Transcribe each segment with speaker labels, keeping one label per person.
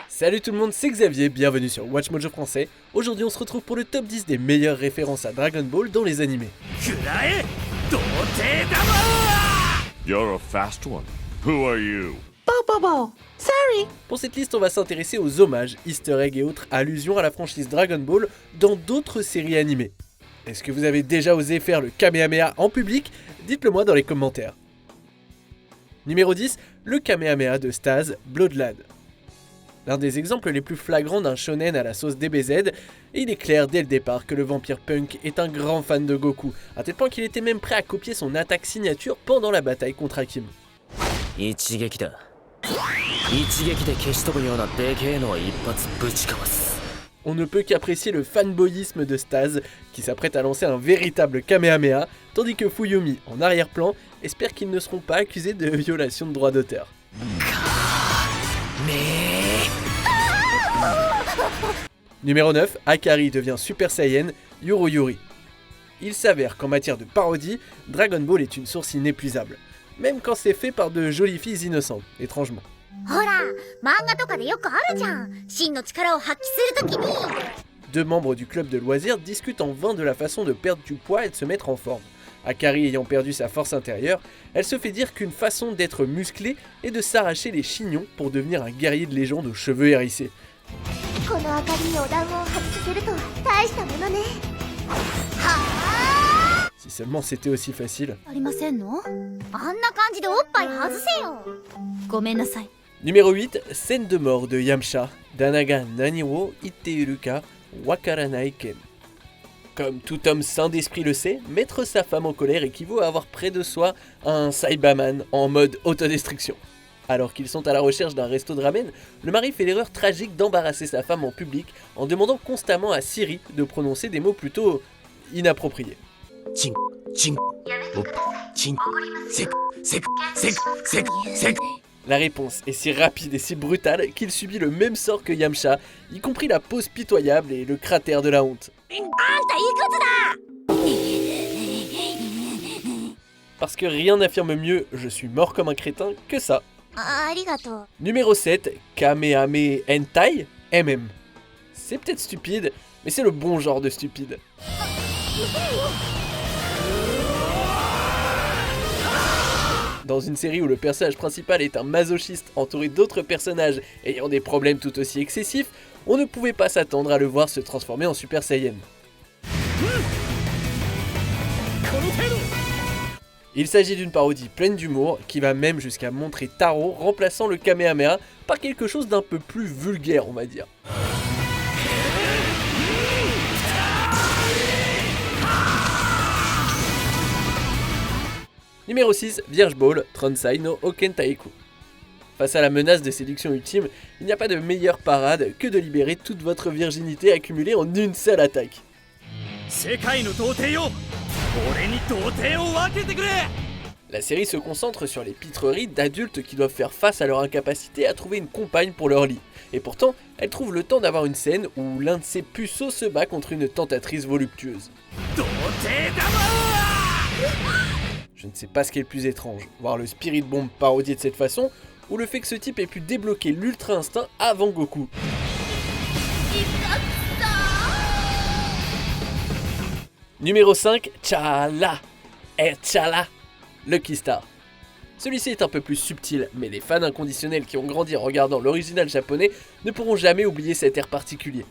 Speaker 1: Salut tout le monde, c'est Xavier, bienvenue sur Watch Mojo français. Aujourd'hui on se retrouve pour le top 10 des meilleures références à Dragon Ball dans les animés.
Speaker 2: You're a fast one. Who are you?
Speaker 3: Sorry.
Speaker 1: Pour cette liste on va s'intéresser aux hommages, easter eggs et autres allusions à la franchise Dragon Ball dans d'autres séries animées. Est-ce que vous avez déjà osé faire le Kamehameha en public? Dites-le moi dans les commentaires. Numéro 10, le Kamehameha de Stase, Bloodlad. L'un des exemples les plus flagrants d'un shonen à la sauce DBZ, et il est clair dès le départ que le vampire Punk est un grand fan de Goku, à tel point qu'il était même prêt à copier son attaque signature pendant la bataille contre Hakim. On ne peut qu'apprécier le fanboyisme de Stase, qui s'apprête à lancer un véritable Kamehameha, tandis que Fuyumi, en arrière-plan, espère qu'ils ne seront pas accusés de violation de droits d'auteur. Numéro 9, Akari devient Super Saiyan, Yoro-Yori. Il s'avère qu'en matière de parodie, Dragon Ball est une source inépuisable, même quand c'est fait par de jolies filles innocentes, étrangement. Deux membres du club de loisirs discutent en vain de la façon de perdre du poids et de se mettre en forme. Akari ayant perdu sa force intérieure, elle se fait dire qu'une façon d'être musclée est de s'arracher les chignons pour devenir un guerrier de légende aux cheveux hérissés. Si seulement c'était aussi facile. Numéro 8, scène de mort de Yamcha, Danaga nani wo itteiru ka wakaranai ken. Comme tout homme sain d'esprit le sait, mettre sa femme en colère équivaut à avoir près de soi un Saibaman en mode autodestruction. Alors qu'ils sont à la recherche d'un resto de ramen, le mari fait l'erreur tragique d'embarrasser sa femme en public en demandant constamment à Siri de prononcer des mots plutôt inappropriés. La réponse est si rapide et si brutale qu'il subit le même sort que Yamcha, y compris la pose pitoyable et le cratère de la honte. Parce que rien n'affirme mieux « je suis mort comme un crétin » que ça. Numéro 7, Kamehame Hentai, MM. C'est peut-être stupide, mais c'est le bon genre de stupide. Dans une série où le personnage principal est un masochiste entouré d'autres personnages ayant des problèmes tout aussi excessifs, on ne pouvait pas s'attendre à le voir se transformer en Super Saiyan. Il s'agit d'une parodie pleine d'humour qui va même jusqu'à montrer Taro remplaçant le Kamehameha par quelque chose d'un peu plus vulgaire, on va dire. Numéro 6, Vierge Ball, Tronsai no Okentaiku. Face à la menace de séduction ultime, il n'y a pas de meilleure parade que de libérer toute votre virginité accumulée en une seule attaque. La série se concentre sur les pitreries d'adultes qui doivent faire face à leur incapacité à trouver une compagne pour leur lit. Et pourtant, elle trouve le temps d'avoir une scène où l'un de ses puceaux se bat contre une tentatrice voluptueuse. Je ne sais pas ce qui est le plus étrange, voir le Spirit Bomb parodié de cette façon, ou le fait que ce type ait pu débloquer l'Ultra Instinct avant Goku. Numéro 5, Chala, Chala, Lucky Star. Celui-ci est un peu plus subtil, mais les fans inconditionnels qui ont grandi en regardant l'original japonais ne pourront jamais oublier cet air particulier.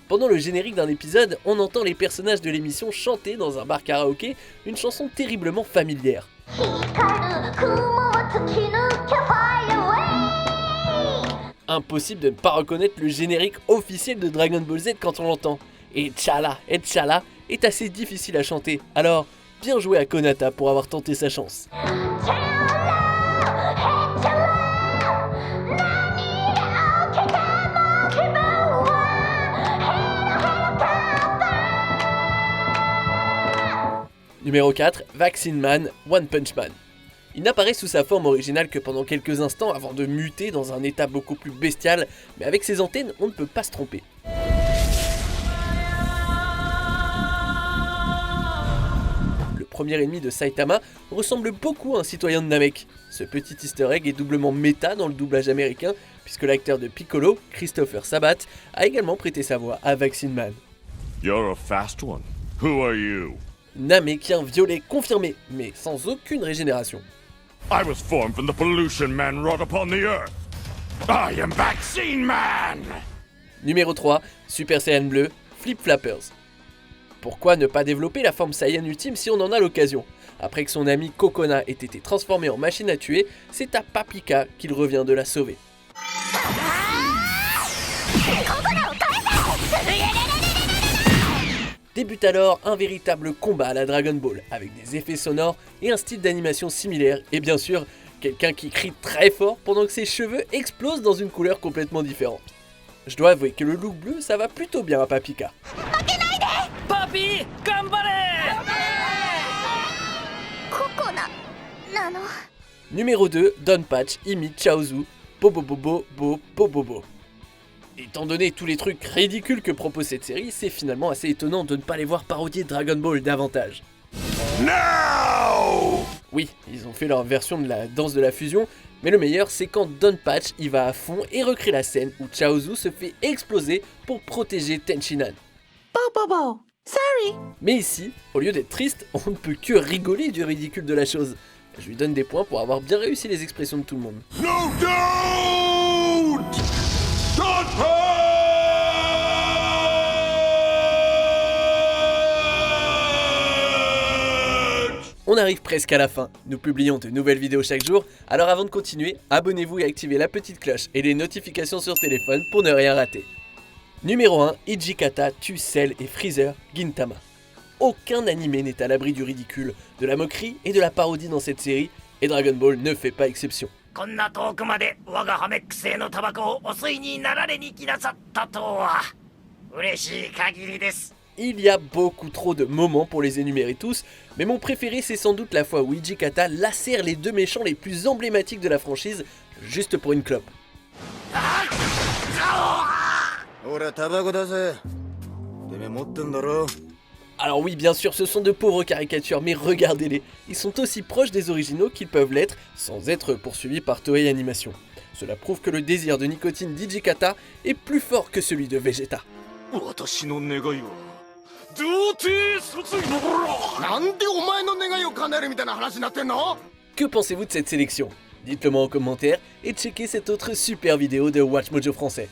Speaker 1: Pendant le générique d'un épisode, on entend les personnages de l'émission chanter dans un bar karaoké une chanson terriblement familière. Impossible de ne pas reconnaître le générique officiel de Dragon Ball Z quand on l'entend. Et Chala est assez difficile à chanter, alors bien joué à Konata pour avoir tenté sa chance. Numéro 4, Vaccine Man, One Punch Man. Il n'apparaît sous sa forme originale que pendant quelques instants avant de muter dans un état beaucoup plus bestial, mais avec ses antennes, on ne peut pas se tromper. premier ennemi de Saitama, ressemble beaucoup à un citoyen de Namek. Ce petit easter egg est doublement méta dans le doublage américain, puisque l'acteur de Piccolo, Christopher Sabat, a également prêté sa voix à Vaccine Man.
Speaker 2: You're a fast one. Who are you?
Speaker 1: Namékien violet confirmé, mais sans aucune régénération.
Speaker 2: I was formed from the pollution man wrought upon the earth. I am Vaccine Man!
Speaker 1: Numéro 3, Super Saiyan bleu, Flip Flappers. Pourquoi ne pas développer la forme Saiyan ultime si on en a l'occasion? Après que son ami Kokona ait été transformé en machine à tuer, c'est à Paprika qu'il revient de la sauver. Débute alors un véritable combat à la Dragon Ball, avec des effets sonores et un style d'animation similaire, et bien sûr, quelqu'un qui crie très fort pendant que ses cheveux explosent dans une couleur complètement différente. Je dois avouer que le look bleu, ça va plutôt bien à Paprika.
Speaker 4: Papi, gambare!
Speaker 1: Numéro 2, Don Patch imite Chaozu, Bobobobo, Bobobo. Étant donné tous les trucs ridicules que propose cette série, c'est finalement assez étonnant de ne pas les voir parodier Dragon Ball davantage.
Speaker 2: No!
Speaker 1: Oui, ils ont fait leur version de la danse de la fusion, mais le meilleur c'est quand Don Patch y va à fond et recrée la scène où Chaozu se fait exploser pour protéger Tenchinan.
Speaker 3: Bobo, sorry.
Speaker 1: Mais ici, au lieu d'être triste, on ne peut que rigoler du ridicule de la chose. Je lui donne des points pour avoir bien réussi les expressions de tout le monde.
Speaker 2: No, don't! Don't punch!
Speaker 1: On arrive presque à la fin, nous publions de nouvelles vidéos chaque jour, alors avant de continuer, abonnez-vous et activez la petite cloche et les notifications sur téléphone pour ne rien rater. Numéro 1, Hijikata tue Cell et Freezer Gintama. Aucun animé n'est à l'abri du ridicule, de la moquerie et de la parodie dans cette série, et Dragon Ball ne fait pas exception. Il y a beaucoup trop de moments pour les énumérer tous, mais mon préféré c'est sans doute la fois où Hijikata lacère les deux méchants les plus emblématiques de la franchise, juste pour une clope. Alors oui, bien sûr, ce sont de pauvres caricatures, mais regardez-les, ils sont aussi proches des originaux qu'ils peuvent l'être, sans être poursuivis par Toei Animation. Cela prouve que le désir de nicotine d'Hijikata est plus fort que celui de Vegeta. Que pensez-vous de cette sélection? Dites-le moi en commentaire et checkez cette autre super vidéo de Watch Mojo français.